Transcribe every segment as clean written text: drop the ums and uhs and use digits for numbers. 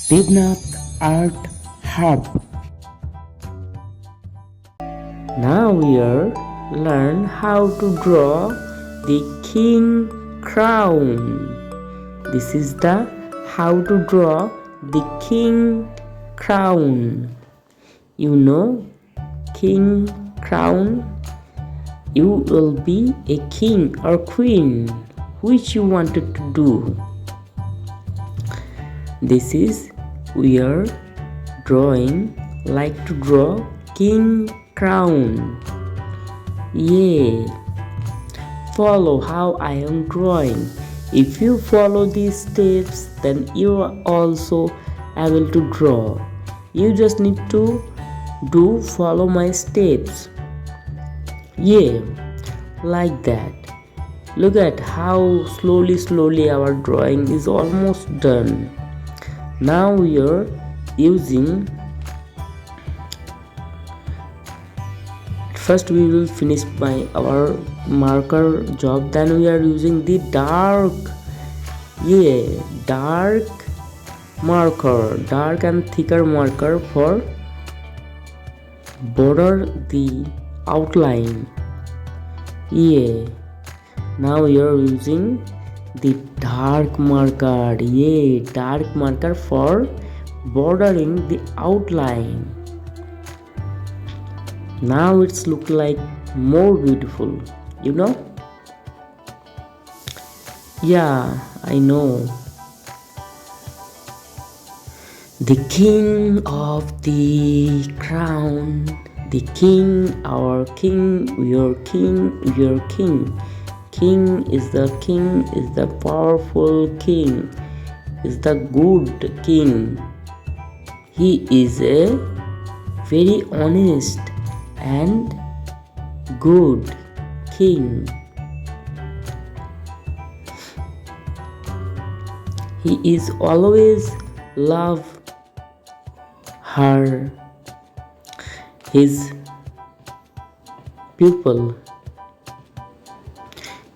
Debnath Art Hub. Now we are learn how to draw the king crown. This is the how to draw the king crown. You know king crown? You will be a king or queen, which you wanted to do. This is we are drawing like to draw king crown. Yeah, follow how I am drawing. If you follow these steps, then you are also able to draw. You just need to follow my steps. Yeah, like that. Look at how slowly our drawing is almost done. Now we are using, first we will finish by our marker job, then we are using the dark marker, dark and thicker marker for border the outline. Yeah, now we are using the dark marker. Yeah, dark marker for bordering the outline. Now it's look like more beautiful, you know? Yeah, I know. The king of the crown, the king, our king, your king, your king. King is the powerful king, is the good king. He is a very honest and good king. He is always love his people.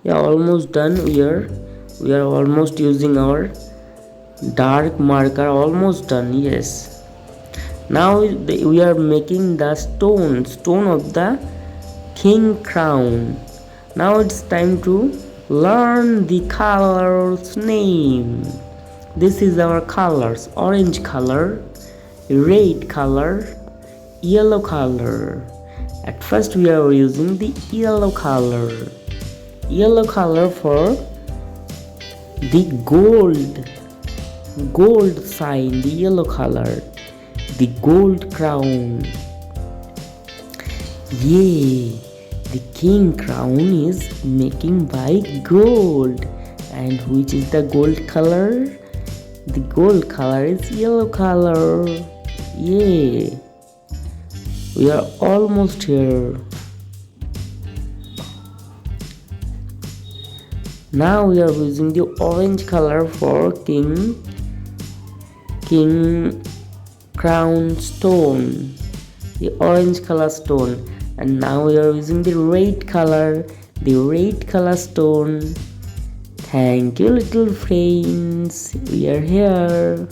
Yeah, almost done. We are almost using our dark marker. Almost done. Yes. Now we are making the stone of the king crown. Now it's time to learn the colors name. This is our colors: orange color, red color, yellow color. At first we are using the yellow color for the gold sign, the yellow color, the gold crown. Yeah, the king crown is making by gold. And which is the gold color? The gold color is yellow color. Yeah, we are almost here. Now we are using the orange color for king crown stone, the orange color stone. And now we are using the red color stone. Thank you, little friends. We are here.